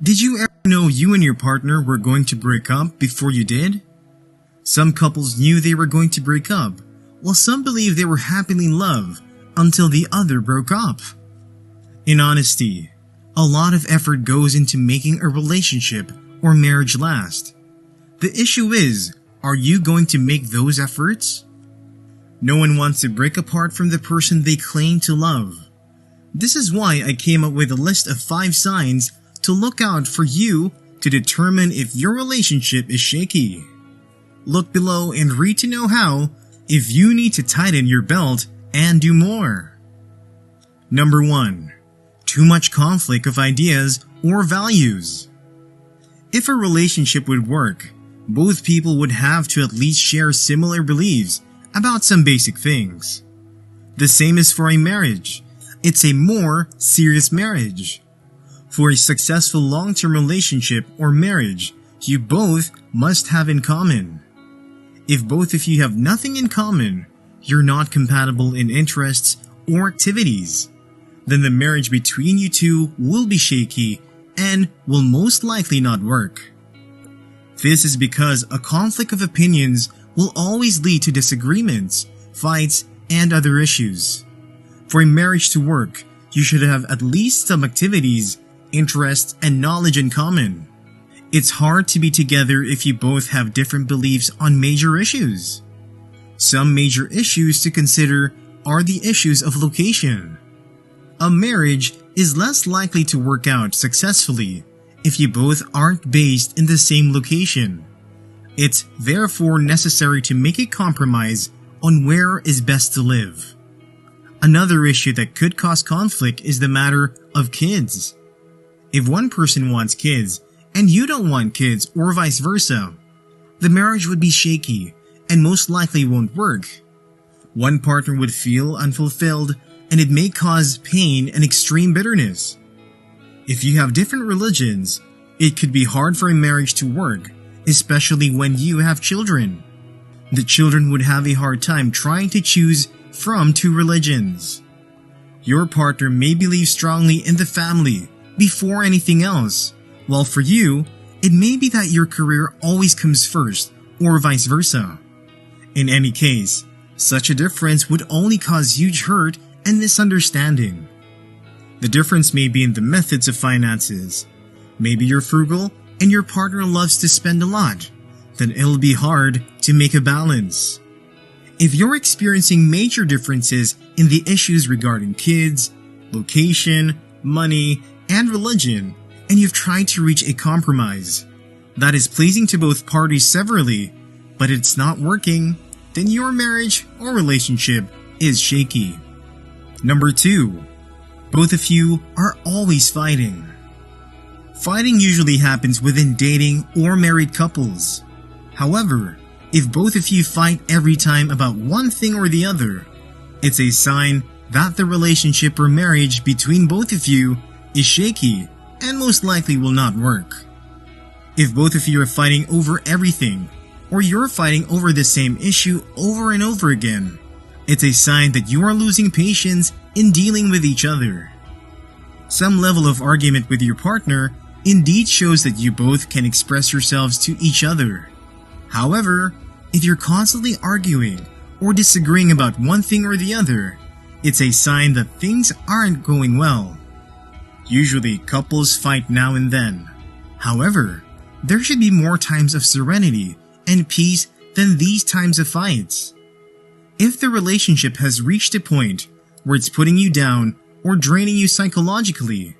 Did you ever know you and your partner were going to break up before you did? Some couples knew they were going to break up, while some believed they were happily in love until the other broke up. In honesty, a lot of effort goes into making a relationship or marriage last. The issue is, are you going to make those efforts? No one wants to break apart from the person they claim to love. This is why I came up with a list of 5 signs to look out for you to determine if your relationship is shaky. Look below and read to know how if you need to tighten your belt and do more. Number 1. Too much conflict of ideas or values. If a relationship would work, both people would have to at least share similar beliefs about some basic things. The same is for a marriage. It's a more serious marriage. For a successful long-term relationship or marriage, you both must have in common. If both of you have nothing in common, you're not compatible in interests or activities, then the marriage between you two will be shaky and will most likely not work. This is because a conflict of opinions will always lead to disagreements, fights, and other issues. For a marriage to work, you should have at least some activities, interests, and knowledge in common. It's hard to be together if you both have different beliefs on major issues. Some major issues to consider are the issues of location. A marriage is less likely to work out successfully if you both aren't based in the same location. It's therefore necessary to make a compromise on where is best to live. Another issue that could cause conflict is the matter of kids. If one person wants kids and you don't want kids or vice versa, the marriage would be shaky and most likely won't work. One partner would feel unfulfilled and it may cause pain and extreme bitterness. If you have different religions, it could be hard for a marriage to work, especially when you have children. The children would have a hard time trying to choose from 2 religions. Your partner may believe strongly in the family before anything else, while for you, it may be that your career always comes first, or vice versa. In any case, such a difference would only cause huge hurt and misunderstanding. The difference may be in the methods of finances. Maybe you're frugal and your partner loves to spend a lot. Then it'll be hard to make a balance. If you're experiencing major differences in the issues regarding kids, location, money, and religion, and you've tried to reach a compromise that is pleasing to both parties severally, but it's not working, then your marriage or relationship is shaky. Number 2. Both of you are always fighting. Fighting usually happens within dating or married couples. However, if both of you fight every time about one thing or the other, it's a sign that the relationship or marriage between both of you is shaky and most likely will not work. If both of you are fighting over everything, or you're fighting over the same issue over and over again, it's a sign that you are losing patience in dealing with each other. Some level of argument with your partner indeed shows that you both can express yourselves to each other. However, if you're constantly arguing or disagreeing about one thing or the other, it's a sign that things aren't going well. Usually, couples fight now and then. However, there should be more times of serenity and peace than these times of fights. If the relationship has reached a point where it's putting you down or draining you psychologically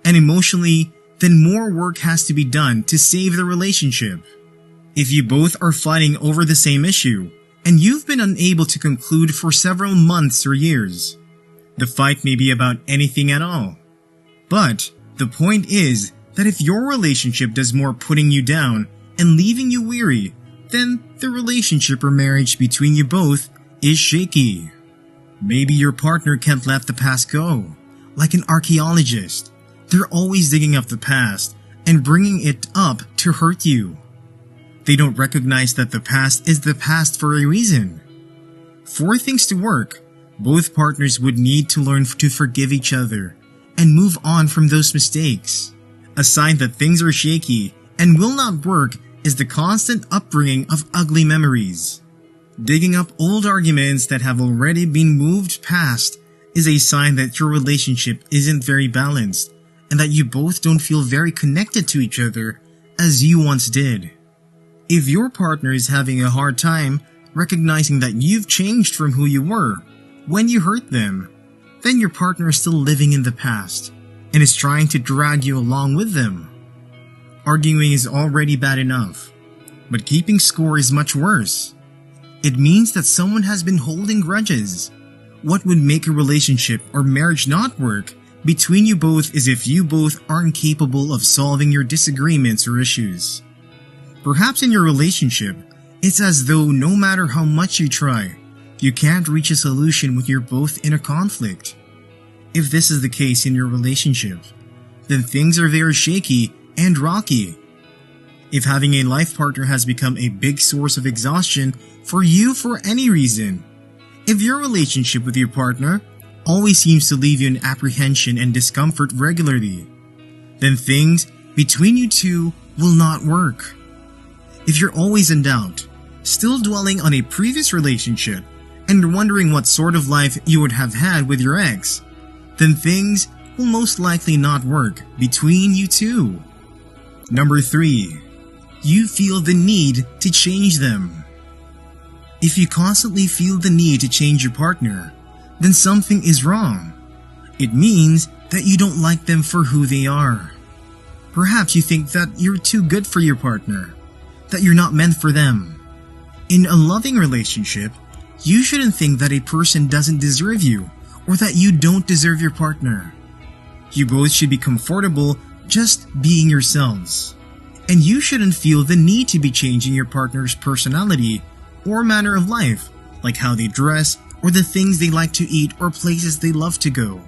and emotionally, then more work has to be done to save the relationship. If you both are fighting over the same issue and you've been unable to conclude for several months or years, the fight may be about anything at all. But the point is that if your relationship does more putting you down and leaving you weary, then the relationship or marriage between you both is shaky. Maybe your partner can't let the past go. Like an archaeologist, they're always digging up the past and bringing it up to hurt you. They don't recognize that the past is the past for a reason. For things to work, both partners would need to learn to forgive each other and move on from those mistakes. A sign that things are shaky and will not work is the constant upbringing of ugly memories. Digging up old arguments that have already been moved past is a sign that your relationship isn't very balanced and that you both don't feel very connected to each other as you once did. If your partner is having a hard time recognizing that you've changed from who you were when you hurt them, then your partner is still living in the past and is trying to drag you along with them. Arguing is already bad enough, but keeping score is much worse. It means that someone has been holding grudges. What would make a relationship or marriage not work between you both is if you both aren't capable of solving your disagreements or issues. Perhaps in your relationship, it's as though no matter how much you try, you can't reach a solution when you're both in a conflict. If this is the case in your relationship, then things are very shaky and rocky. If having a life partner has become a big source of exhaustion for you for any reason, if your relationship with your partner always seems to leave you in apprehension and discomfort regularly, then things between you two will not work. If you're always in doubt, still dwelling on a previous relationship, and wondering what sort of life you would have had with your ex, then things will most likely not work between you two. Number 3. You feel the need to change them. If you constantly feel the need to change your partner, then something is wrong. It means that you don't like them for who they are. Perhaps you think that you're too good for your partner, that you're not meant for them. In a loving relationship, you shouldn't think that a person doesn't deserve you or that you don't deserve your partner. You both should be comfortable just being yourselves. And you shouldn't feel the need to be changing your partner's personality or manner of life, like how they dress or the things they like to eat or places they love to go.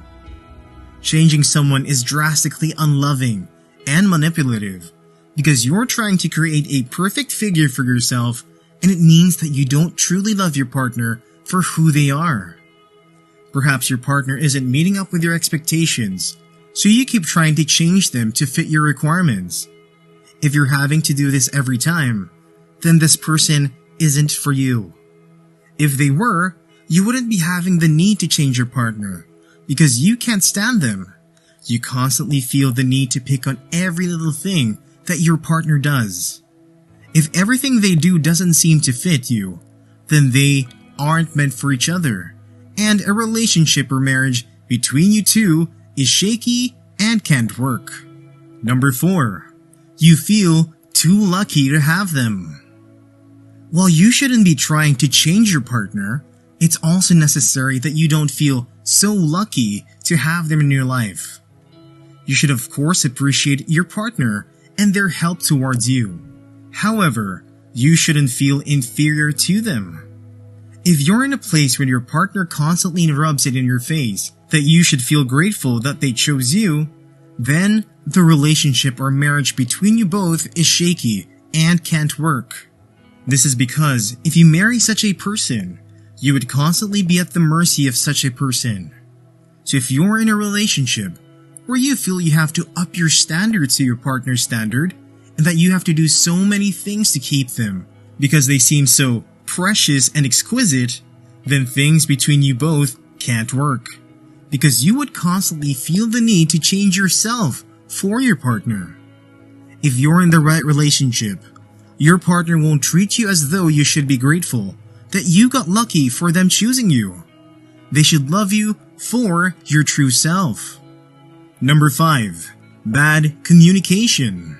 Changing someone is drastically unloving and manipulative because you're trying to create a perfect figure for yourself, and it means that you don't truly love your partner for who they are. Perhaps your partner isn't meeting up with your expectations, so you keep trying to change them to fit your requirements. If you're having to do this every time, then this person isn't for you. If they were, you wouldn't be having the need to change your partner because you can't stand them. You constantly feel the need to pick on every little thing that your partner does. If everything they do doesn't seem to fit you, then they aren't meant for each other, and a relationship or marriage between you two is shaky and can't work. Number 4. You feel too lucky to have them. While you shouldn't be trying to change your partner, it's also necessary that you don't feel so lucky to have them in your life. You should of course appreciate your partner and their help towards you. However, you shouldn't feel inferior to them. If you're in a place where your partner constantly rubs it in your face that you should feel grateful that they chose you, then the relationship or marriage between you both is shaky and can't work. This is because if you marry such a person, you would constantly be at the mercy of such a person. So if you're in a relationship where you feel you have to up your standard to your partner's standard, and that you have to do so many things to keep them because they seem so precious and exquisite, then things between you both can't work. Because you would constantly feel the need to change yourself for your partner. If you're in the right relationship, your partner won't treat you as though you should be grateful that you got lucky for them choosing you. They should love you for your true self. Number 5. Bad communication.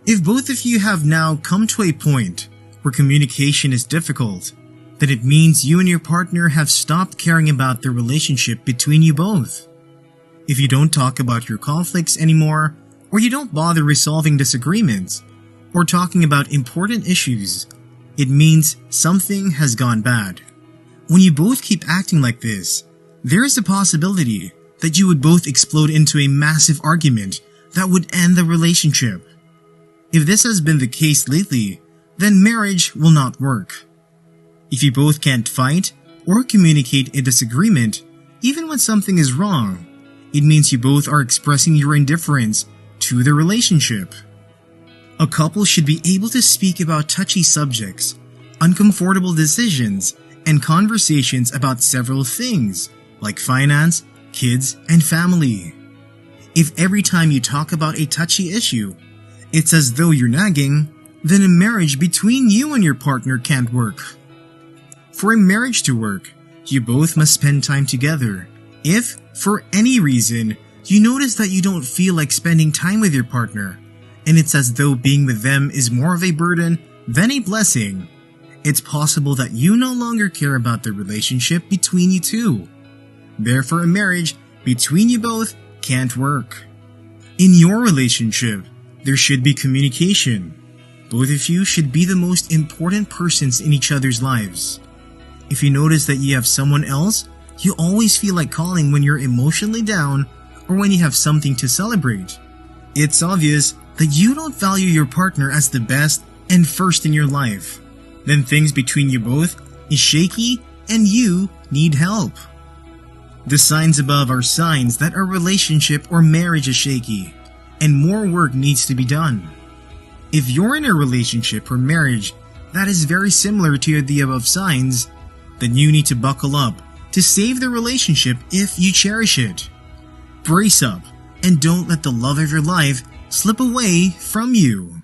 If both of you have now come to a point where communication is difficult, then it means you and your partner have stopped caring about the relationship between you both. If you don't talk about your conflicts anymore, or you don't bother resolving disagreements, or talking about important issues, it means something has gone bad. When you both keep acting like this, there is a possibility that you would both explode into a massive argument that would end the relationship. If this has been the case lately, then marriage will not work. If you both can't fight or communicate a disagreement, even when something is wrong, it means you both are expressing your indifference to the relationship. A couple should be able to speak about touchy subjects, uncomfortable decisions, and conversations about several things, like finance, kids, and family. If every time you talk about a touchy issue, it's as though you're nagging, then a marriage between you and your partner can't work. For a marriage to work, you both must spend time together. If, for any reason, you notice that you don't feel like spending time with your partner, and it's as though being with them is more of a burden than a blessing, it's possible that you no longer care about the relationship between you two. Therefore, a marriage between you both can't work. In your relationship, there should be communication. Both of you should be the most important persons in each other's lives. If you notice that you have someone else you always feel like calling when you're emotionally down or when you have something to celebrate, it's obvious that you don't value your partner as the best and first in your life. Then things between you both is shaky and you need help. The signs above are signs that a relationship or marriage is shaky and more work needs to be done. If you're in a relationship or marriage that is very similar to the above signs, then you need to buckle up to save the relationship if you cherish it. Brace up and don't let the love of your life slip away from you.